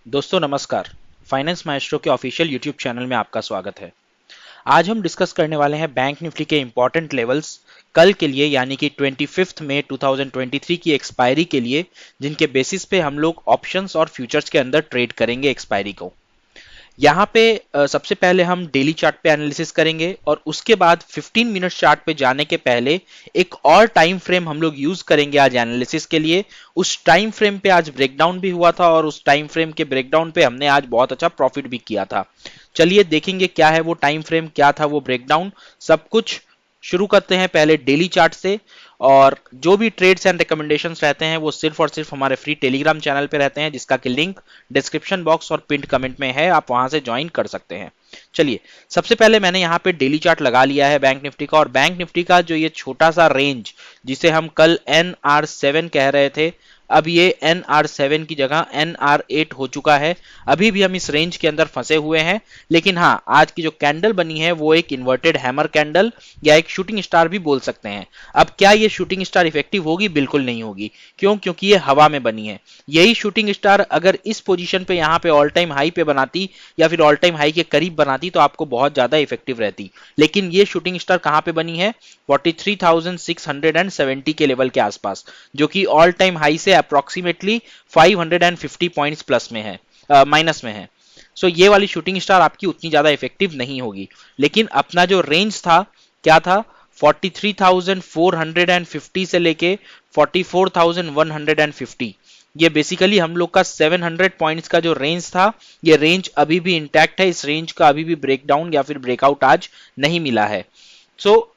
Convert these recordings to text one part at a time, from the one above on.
दोस्तों नमस्कार। Finance maestro के ऑफिशियल यूट्यूब चैनल में आपका स्वागत है। आज हम डिस्कस करने वाले हैं बैंक निफ्टी के इंपॉर्टेंट लेवल्स कल के लिए, यानी कि 25 मई 2023 की एक्सपायरी के लिए, जिनके बेसिस पे हम लोग ऑप्शंस और फ्यूचर्स के अंदर ट्रेड करेंगे एक्सपायरी को। यहाँ पे सबसे पहले हम डेली चार्ट पे एनालिसिस करेंगे और उसके बाद 15 मिनट चार्ट पे जाने के पहले एक और टाइम फ्रेम हम लोग यूज करेंगे आज एनालिसिस के लिए। उस टाइम फ्रेम पे आज ब्रेकडाउन भी हुआ था और उस टाइम फ्रेम के ब्रेकडाउन पे हमने आज बहुत अच्छा प्रॉफिट भी किया था। चलिए देखेंगे क्या है वो टाइम फ्रेम, क्या था वो ब्रेकडाउन, सब कुछ। शुरू करते हैं पहले डेली चार्ट से। और जो भी ट्रेड्स एंड रिकमेंडेशंस रहते हैं वो सिर्फ और सिर्फ हमारे फ्री टेलीग्राम चैनल पे रहते हैं, जिसका कि लिंक डिस्क्रिप्शन बॉक्स और पिंड कमेंट में है, आप वहां से ज्वाइन कर सकते हैं। चलिए, सबसे पहले मैंने यहाँ पे डेली चार्ट लगा लिया है बैंक निफ्टी का, और बैंक निफ्टी का जो ये छोटा सा रेंज जिसे हम कल NR7 कह रहे थे, अब ये NR7 की जगह NR8 हो चुका है। अभी भी हम इस रेंज के अंदर फंसे हुए हैं, लेकिन हाँ, आज की जो कैंडल बनी है वो एक इन्वर्टेड हैमर कैंडल या एक शूटिंग स्टार भी बोल सकते हैं। अब क्या ये शूटिंग स्टार इफेक्टिव होगी? बिल्कुल नहीं होगी। क्यों? क्योंकि ये हवा में बनी है। यही शूटिंग स्टार अगर इस पोजीशन पे यहाँ पे ऑल टाइम हाई पे बनाती या फिर ऑल टाइम हाई के करीब बनाती तो आपको बहुत ज्यादा इफेक्टिव रहती, लेकिन ये शूटिंग स्टार कहाँ पे बनी है? 43,670 के लेवल के आसपास, जो कि ऑल टाइम हाई से अप्रोक्सीमेटली 550 पॉइंट्स प्लस में है, माइनस में है। सो ये वाली शूटिंग स्टार आपकी उतनी ज्यादा इफेक्टिव नहीं होगी। लेकिन अपना जो रेंज था, क्या था? 43,450 से लेके 44,150, ये बेसिकली हम लोग का 700 पॉइंट्स का जो रेंज था, ये रेंज अभी भी इंटैक्ट है। इस रेंज का अभी भी ब्रेकडाउन या फिर ब्रेकआउट आज नहीं मिला है।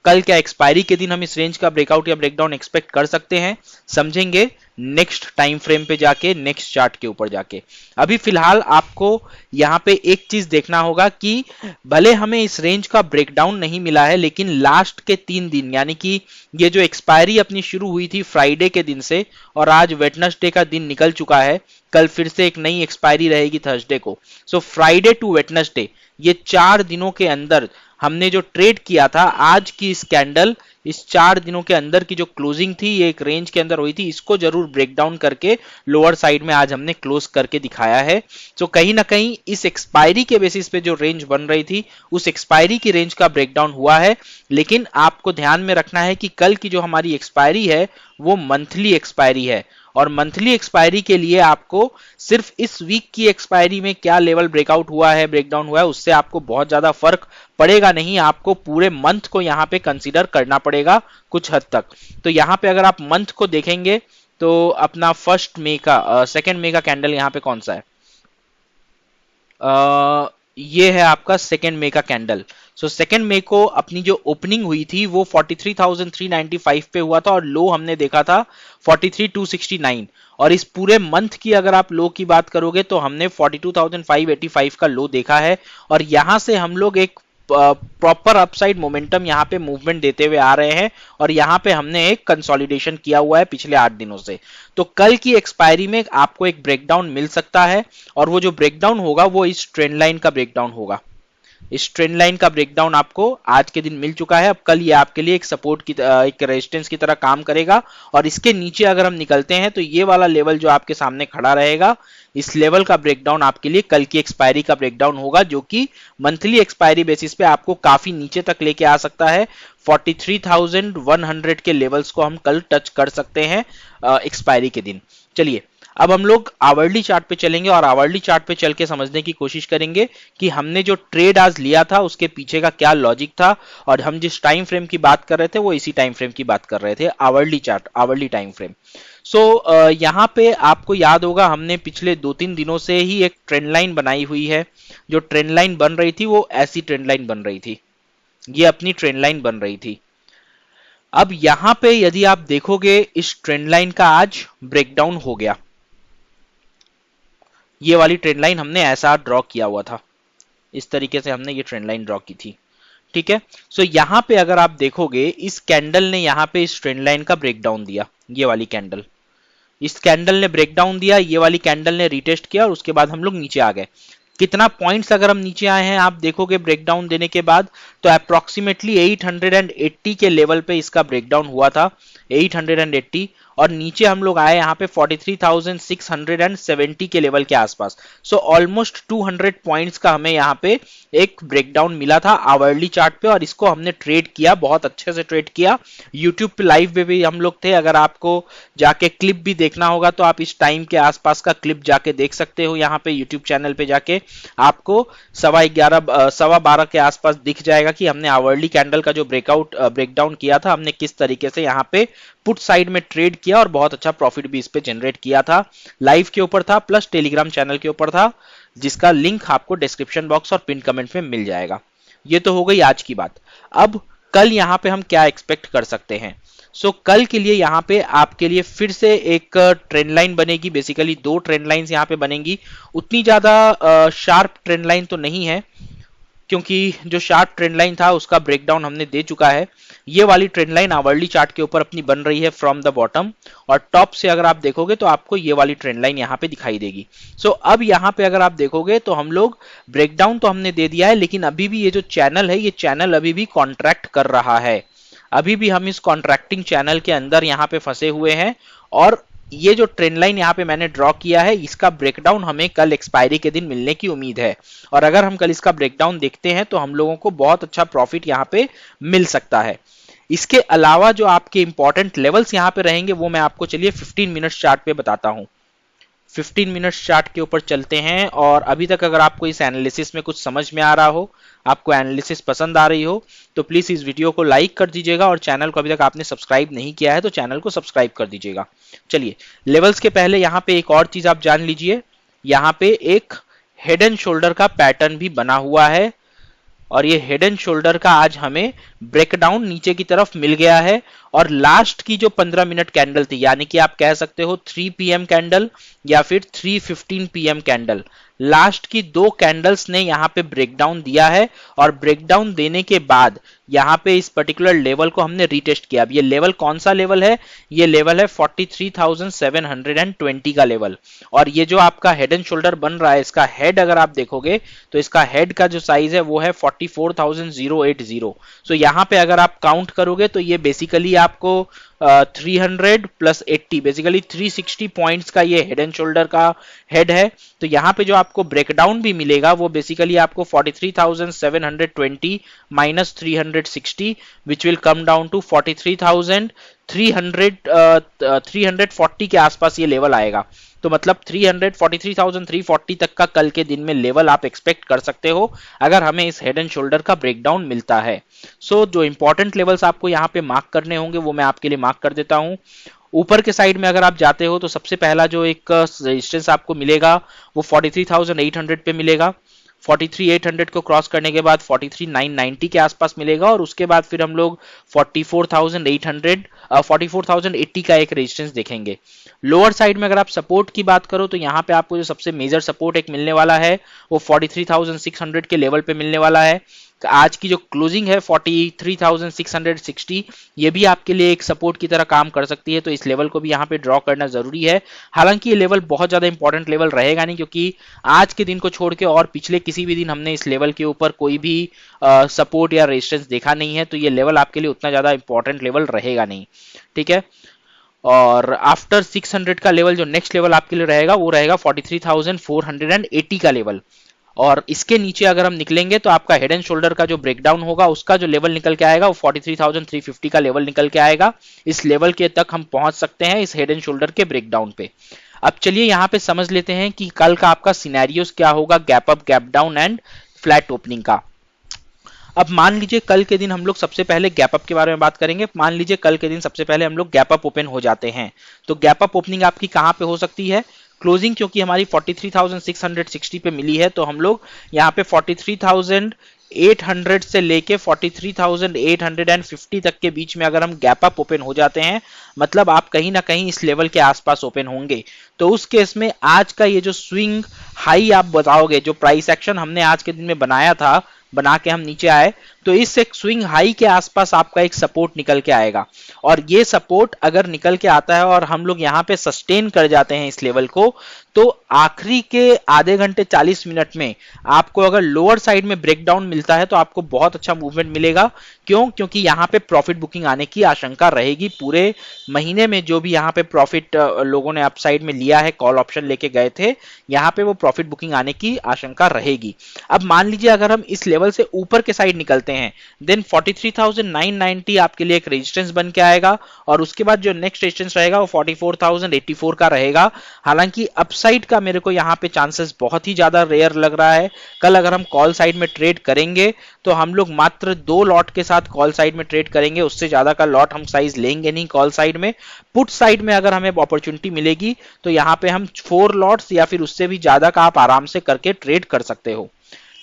कल क्या एक्सपायरी के दिन हम इस रेंज का ब्रेकआउट या ब्रेकडाउन एक्सपेक्ट कर सकते हैं? समझेंगे नेक्स्ट टाइम फ्रेम पे जाके, नेक्स्ट चार्ट के ऊपर जाके। अभी फिलहाल आपको यहां पे एक चीज देखना होगा कि भले हमें इस रेंज का ब्रेकडाउन नहीं मिला है, लेकिन लास्ट के 3 दिन, यानी कि ये जो एक्सपायरी अपनी शुरू हुई थी फ्राइडे के दिन से, और आज वेडनेसडे का दिन निकल चुका है, कल फिर से एक नई एक्सपायरी रहेगी थर्सडे को। फ्राइडे टू वेडनेसडे, ये 4 दिनों के अंदर हमने जो ट्रेड किया था, आज की इस कैंडल इस 4 दिनों के अंदर की जो क्लोजिंग थी, ये एक रेंज के अंदर हुई थी, इसको जरूर ब्रेक डाउन करके लोअर साइड में आज हमने क्लोज करके दिखाया है। कहीं ना कहीं इस एक्सपायरी के बेसिस पे जो रेंज बन रही थी, उस एक्सपायरी की रेंज का ब्रेकडाउन हुआ है। लेकिन आपको ध्यान में रखना है कि कल की जो हमारी एक्सपायरी है वो मंथली एक्सपायरी है, और मंथली एक्सपायरी के लिए आपको सिर्फ इस वीक की एक्सपायरी में क्या लेवल ब्रेकआउट हुआ है, ब्रेकडाउन हुआ है, उससे आपको बहुत ज्यादा फर्क पड़ेगा नहीं। आपको पूरे मंथ को यहां पे कंसीडर करना पड़ेगा कुछ हद तक। तो यहां पे अगर आप मंथ को देखेंगे तो अपना 2 मई का कैंडल यहां पे कौन सा है? ये है आपका 2 मई का कैंडल। 2 मई को अपनी जो ओपनिंग हुई थी वो 43,395 पे हुआ था, और लो हमने देखा था 43,269। और इस पूरे मंथ की अगर आप लो की बात करोगे तो हमने 42,585 का लो देखा है। और यहां से हम लोग एक प्रॉपर अपसाइड मोमेंटम यहाँ पे मूवमेंट देते हुए आ रहे हैं, और यहाँ पे हमने एक कंसोलिडेशन किया हुआ है पिछले 8 दिनों से। तो कल की एक्सपायरी में आपको एक ब्रेकडाउन मिल सकता है, और वो जो ब्रेकडाउन होगा वो इस ट्रेंड लाइन का ब्रेकडाउन होगा। इस ट्रेंड लाइन का ब्रेकडाउन आपको आज के दिन मिल चुका है। अब कल ये आपके लिए एक सपोर्ट की, एक रेजिस्टेंस की तरह काम करेगा, और इसके नीचे अगर हम निकलते हैं तो ये वाला लेवल जो आपके सामने खड़ा रहेगा, इस लेवल का ब्रेकडाउन आपके लिए कल की एक्सपायरी का ब्रेकडाउन होगा, जो कि मंथली एक्सपायरी बेसिस पे आपको काफी नीचे तक लेके आ सकता है। 43,100 के लेवल्स को हम कल टच कर सकते हैं एक्सपायरी के दिन। चलिए, अब हम लोग आवरली चार्ट पे चलेंगे और आवरली चार्ट पे चल के समझने की कोशिश करेंगे कि हमने जो ट्रेड आज लिया था उसके पीछे का क्या लॉजिक था, और हम जिस टाइम फ्रेम की बात कर रहे थे वो इसी टाइम फ्रेम की बात कर रहे थे, hourly chart, hourly time frame. यहाँ पे आपको याद होगा हमने पिछले 2-3 दिनों से ही एक ट्रेंड लाइन बनाई हुई है। जो ट्रेंड लाइन बन रही थी वो ऐसी ट्रेंड लाइन बन रही थी, ये अपनी ट्रेंड लाइन बन रही थी। अब यहां पे यदि आप देखोगे, इस ट्रेंड लाइन का आज ब्रेकडाउन हो गया। ये वाली ट्रेंड लाइन हमने ऐसा ड्रॉ किया हुआ था, इस तरीके से हमने ये ट्रेंड लाइन ड्रॉ की थी। ठीक है, यहां पे अगर आप देखोगे, इस कैंडल ने यहां पे इस ट्रेंड लाइन का ब्रेकडाउन दिया। ये वाली कैंडल, इस कैंडल ने ब्रेकडाउन दिया, ये वाली कैंडल ने रिटेस्ट किया, और उसके बाद हम लोग नीचे आ गए। कितना पॉइंट्स अगर हम नीचे आए हैं आप देखोगे ब्रेकडाउन देने के बाद, तो अप्रोक्सीमेटली 880 के लेवल पे इसका ब्रेकडाउन हुआ था, 880। और नीचे हम लोग आए यहाँ पे 43,670 के लेवल के आसपास। सो ऑलमोस्ट 200 पॉइंट्स का हमें यहाँ पे एक ब्रेकडाउन मिला था आवरली चार्ट पे, और इसको हमने ट्रेड किया, बहुत अच्छे से ट्रेड किया। यूट्यूब पे लाइव पे भी हम लोग थे, अगर आपको जाके क्लिप भी देखना होगा तो आप इस टाइम के आसपास का क्लिप जाके देख सकते हो। यहाँ पे यूट्यूब चैनल पे जाके आपको 11:15 के आसपास दिख जाएगा कि हमने आवरली कैंडल का जो ब्रेकडाउन किया था, हमने किस तरीके से यहाँ पे पुट साइड में ट्रेड किया और बहुत अच्छा प्रॉफिट भी इस पे जनरेट किया था। लाइव के ऊपर था प्लस टेलीग्राम चैनल के ऊपर था, जिसका लिंक आपको डिस्क्रिप्शन बॉक्स और पिन कमेंट में मिल जाएगा। ये तो हो गई आज की बात। अब कल यहाँ पे हम क्या एक्सपेक्ट कर सकते हैं? कल के लिए यहाँ पे आपके लिए फिर से एक ट्रेंड लाइन बनेगी, बेसिकली दो ट्रेंड लाइंस यहाँ पे बनेंगी। उतनी ज्यादा शार्प ट्रेंड लाइन तो नहीं है, क्योंकि जो शार्प ट्रेंड लाइन था उसका ब्रेकडाउन हमने दे चुका है। ये वाली ट्रेंड लाइन आवरली चार्ट के ऊपर अपनी बन रही है फ्रॉम द बॉटम, और टॉप से अगर आप देखोगे तो आपको ये वाली ट्रेंड लाइन यहाँ पे दिखाई देगी। अब यहाँ पे अगर आप देखोगे तो हम लोग ब्रेकडाउन तो हमने दे दिया है, लेकिन अभी भी ये जो चैनल है, ये चैनल अभी भी कॉन्ट्रैक्ट कर रहा है। अभी भी हम इस कॉन्ट्रैक्टिंग चैनल के अंदर यहाँ पे फंसे हुए हैं, और ये जो ट्रेंड लाइन यहाँ पे मैंने ड्रॉ किया है, इसका ब्रेकडाउन हमें कल एक्सपायरी के दिन मिलने की उम्मीद है। और अगर हम कल इसका ब्रेकडाउन देखते हैं तो हम लोगों को बहुत अच्छा प्रॉफिट यहाँ पे मिल सकता है। इसके अलावा जो आपके इंपॉर्टेंट लेवल्स यहाँ पे रहेंगे वो मैं आपको चलिए 15 मिनट्स चार्ट पे बताता हूँ। 15 मिनट्स चार्ट के ऊपर चलते हैं, और अभी तक अगर आपको इस एनालिसिस में कुछ समझ में आ रहा हो, आपको एनालिसिस पसंद आ रही हो, तो प्लीज इस वीडियो को लाइक कर दीजिएगा, और चैनल को अभी तक आपने सब्सक्राइब नहीं किया है तो चैनल को सब्सक्राइब कर दीजिएगा। चलिए, लेवल्स के पहले यहाँ पे एक और चीज आप जान लीजिए। यहाँ पे एक हेड एंड शोल्डर का पैटर्न भी बना हुआ है, और ये हेड एंड शोल्डर का आज हमें ब्रेकडाउन नीचे की तरफ मिल गया है। और लास्ट की जो 15 मिनट कैंडल थी, यानी कि आप कह सकते हो 3 PM कैंडल या फिर 3:15 PM कैंडल, लास्ट की दो कैंडल्स ने यहाँ पे ब्रेकडाउन दिया है, और ब्रेकडाउन देने के बाद यहाँ पे इस पर्टिकुलर लेवल को हमने रीटेस्ट किया। अब ये लेवल कौन सा लेवल है? ये लेवल है 43,720 का लेवल। और ये जो आपका हेड एंड शोल्डर बन रहा है, इसका हेड अगर आप देखोगे तो इसका हेड का जो साइज है वो है 44,080। यहाँ पे अगर आप काउंट करोगे तो ये बेसिकली आपको 300 प्लस 80, बेसिकली 360 पॉइंट्स का ये हेड एंड शोल्डर का हेड है। तो यहाँ पे जो आपको ब्रेकडाउन भी मिलेगा वो बेसिकली आपको 43,720 minus 360, which will come down to 43,340 के आसपास ये लेवल आएगा। तो मतलब 43,340 तक का कल के दिन में लेवल आप एक्सपेक्ट कर सकते हो, अगर हमें इस हेड एंड शोल्डर का ब्रेकडाउन मिलता है। जो इंपॉर्टेंट लेवल्स आपको यहाँ पे मार्क करने होंगे वो मैं आपके लिए मार्क कर देता हूँ। ऊपर के साइड में अगर आप जाते हो तो सबसे पहला जो एक रेजिस्टेंस आपको मिलेगा वो 43,800 पे मिलेगा। 43,800 को क्रॉस करने के बाद 43,990 के आसपास मिलेगा, और उसके बाद फिर हम लोग 44,80 का एक रेजिस्टेंस देखेंगे। लोअर साइड में अगर आप सपोर्ट की बात करो तो यहाँ पे आपको जो सबसे मेजर सपोर्ट एक मिलने वाला है वो 43,600 के लेवल पे मिलने वाला है। आज की जो क्लोजिंग है 43,660, ये भी आपके लिए एक सपोर्ट की तरह काम कर सकती है, तो इस लेवल को भी यहाँ पे ड्रॉ करना जरूरी है। हालांकि ये लेवल बहुत ज्यादा इंपॉर्टेंट लेवल रहेगा नहीं, क्योंकि आज के दिन को छोड़ के और पिछले किसी भी दिन हमने इस लेवल के ऊपर कोई भी सपोर्ट या रेजिस्टेंस देखा नहीं है, तो ये लेवल आपके लिए उतना ज्यादा इंपॉर्टेंट लेवल रहेगा नहीं। ठीक है, और आफ्टर 600 का लेवल, जो नेक्स्ट लेवल आपके लिए रहेगा वो रहेगा 43,480 का लेवल। और इसके नीचे अगर हम निकलेंगे तो आपका हेड एंड शोल्डर का जो ब्रेकडाउन होगा उसका जो लेवल निकल के आएगा वो 43,350 का लेवल निकल के आएगा। इस लेवल के तक हम पहुंच सकते हैं इस हेड एंड शोल्डर के ब्रेकडाउन पे। अब चलिए यहाँ पे समझ लेते हैं कि कल का आपका सिनेरियोस क्या होगा, gap up, gap down and flat opening का। अब मान लीजिए कल के दिन हम लोग सबसे पहले गैप अप के बारे में बात करेंगे। मान लीजिए कल के दिन सबसे पहले हम लोग गैप अप ओपन हो जाते हैं, तो गैप अप ओपनिंग आपकी कहां पे हो सकती है? क्लोजिंग क्योंकि हमारी 43,660 पे मिली है, तो हम लोग यहाँ पे 43,800 से लेके 43,850 तक के बीच में अगर हम गैप अप ओपन हो जाते हैं, मतलब आप कहीं ना कहीं इस लेवल के आसपास ओपन होंगे। तो उस केस में आज का ये जो स्विंग हाई आप बताओगे, जो प्राइस एक्शन हमने आज के दिन में बनाया था, बना के हम नीचे आए, तो इस एक स्विंग हाई के आसपास आपका एक सपोर्ट निकल के आएगा। और ये सपोर्ट अगर निकल के आता है और हम लोग यहाँ पे सस्टेन कर जाते हैं इस लेवल को, तो आखिरी के आधे घंटे 40 मिनट में आपको अगर लोअर साइड में ब्रेकडाउन मिलता है तो आपको बहुत अच्छा मूवमेंट मिलेगा। क्यों? क्योंकि यहाँ पे प्रॉफिट बुकिंग आने की आशंका रहेगी। पूरे महीने में जो भी यहाँ पे प्रॉफिट लोगों ने अपसाइड में लिया है, कॉल ऑप्शन लेके गए थे, यहाँ पे वो प्रॉफिट बुकिंग आने की आशंका रहेगी। अब मान लीजिए अगर हम इस लेवल से ऊपर के साइड निकलते हैं, देन 43,990 आपके लिए एक रेजिस्टेंस बन के आएगा और उसके बाद जो नेक्स्ट रेजिस्टेंस रहेगा वो 44,084 का रहेगा। हालांकि अपसाइड का मेरे को यहाँ पे चांसेस बहुत ही ज्यादा रेयर लग रहा है। कल अगर हम कॉल साइड में ट्रेड करेंगे तो हम लोग मात्र 2 लॉट के साथ कॉल साइड में ट्रेड करेंगे, उससे ज्यादा का लॉट हम साइज लेंगे नहीं कॉल साइड में। पुट साइड में अगर हमें अपॉर्चुनिटी मिलेगी तो यहाँ पे हम 4 लॉट्स या फिर उससे भी ज्यादा का आप आराम से करके ट्रेड कर सकते हो।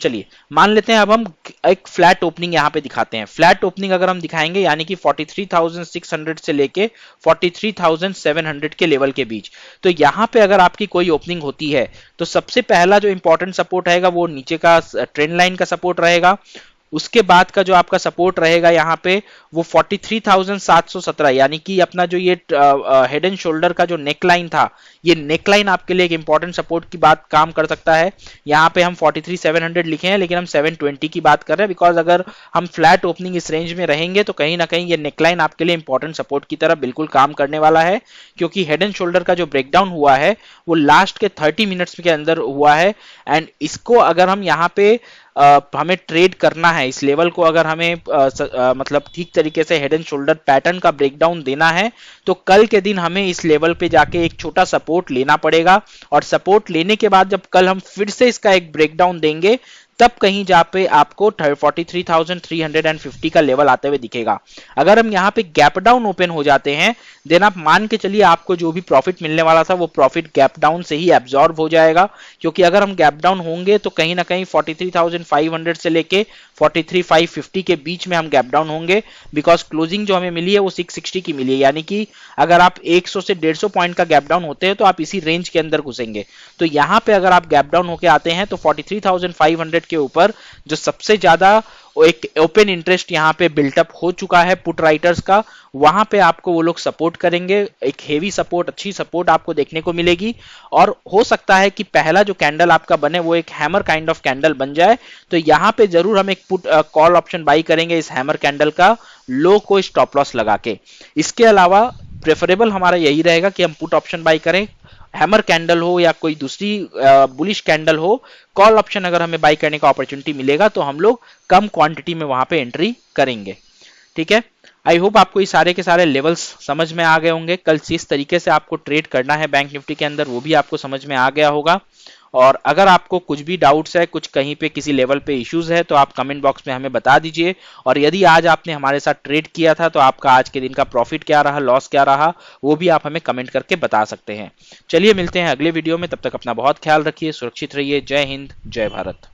चलिए मान लेते हैं अब हम एक फ्लैट ओपनिंग यहां पे दिखाते हैं। फ्लैट ओपनिंग अगर हम दिखाएंगे यानी कि 43,600 से लेके 43,700 के लेवल के बीच, तो यहां पे अगर आपकी कोई ओपनिंग होती है तो सबसे पहला जो इंपॉर्टेंट सपोर्ट रहेगा वो नीचे का ट्रेंड लाइन का सपोर्ट रहेगा। उसके बाद का जो आपका सपोर्ट रहेगा यहाँ पे वो 43,717 यानी कि अपना जो ये हेड एंड शोल्डर का जो नेक लाइन था, ये नेक लाइन आपके लिए एक इंपॉर्टेंट सपोर्ट की बात काम कर सकता है। यहाँ पे हम 43,700 लिखे हैं लेकिन हम 720 की बात कर रहे हैं, बिकॉज अगर हम फ्लैट ओपनिंग इस रेंज में रहेंगे तो कहीं ना कहीं ये नेकलाइन आपके लिए इंपॉर्टेंट सपोर्ट की तरह बिल्कुल काम करने वाला है। क्योंकि हेड एंड शोल्डर का जो ब्रेकडाउन हुआ है वो लास्ट के 30 मिनट्स के अंदर हुआ है एंड इसको अगर हम यहाँ पे हमें ट्रेड करना है, इस लेवल को अगर हमें मतलब ठीक तरीके से हेड एंड शोल्डर पैटर्न का ब्रेकडाउन देना है तो कल के दिन हमें इस लेवल पे जाके एक छोटा सपोर्ट लेना पड़ेगा और सपोर्ट लेने के बाद जब कल हम फिर से इसका एक ब्रेकडाउन देंगे तब कहीं जहाँ पे आपको 43,350 का लेवल आते हुए दिखेगा। अगर हम यहाँ पे गैप डाउन ओपन हो जाते हैं देन आप मान के चलिए आपको जो भी प्रॉफिट मिलने वाला था वो प्रॉफिट गैप डाउन से ही एब्जॉर्ब हो जाएगा। क्योंकि अगर हम गैप डाउन होंगे तो कहीं ना कहीं 43,500 से लेके 43,550 के बीच में हम गैप डाउन होंगे, बिकॉज क्लोजिंग जो हमें मिली है वो 660 की मिली है। यानी कि अगर आप 100 से 150 पॉइंट का गैप डाउन होते हैं तो आप इसी रेंज के अंदर घुसेंगे। तो यहाँ पे अगर आप गैप डाउन होके आते हैं तो 43,500 के ऊपर जो सबसे ज्यादा एक ओपन इंटरेस्ट यहाँ पे बिल्टअप हो चुका है पुट राइटर्स का, वहां पे आपको वो लोग सपोर्ट करेंगे। एक हेवी सपोर्ट, अच्छी सपोर्ट आपको देखने को मिलेगी और हो सकता है कि पहला जो कैंडल आपका बने वो एक हैमर काइंड ऑफ कैंडल बन जाए। तो यहाँ पे जरूर हम एक पुट कॉल ऑप्शन बाई करेंगे इस हैमर कैंडल का, लो को स्टॉप लॉस लगा के। इसके अलावा प्रेफरेबल हमारा यही रहेगा कि हम पुट ऑप्शन बाई करें, हैमर कैंडल हो या कोई दूसरी बुलिश कैंडल हो, कॉल ऑप्शन अगर हमें बाई करने का अपॉर्चुनिटी मिलेगा तो हम लोग कम क्वांटिटी में वहां पे एंट्री करेंगे। ठीक है, आई होप आपको ये सारे के सारे लेवल्स समझ में आ गए होंगे। कल किस तरीके से आपको ट्रेड करना है बैंक निफ्टी के अंदर वो भी आपको समझ में आ गया होगा। और अगर आपको कुछ भी डाउट्स है, कुछ कहीं पे किसी लेवल पे इश्यूज है तो आप कमेंट बॉक्स में हमें बता दीजिए। और यदि आज आपने हमारे साथ ट्रेड किया था तो आपका आज के दिन का प्रॉफिट क्या रहा, लॉस क्या रहा, वो भी आप हमें कमेंट करके बता सकते हैं। चलिए मिलते हैं अगले वीडियो में, तब तक अपना बहुत ख्याल रखिए, सुरक्षित रहिए। जय हिंद, जय भारत।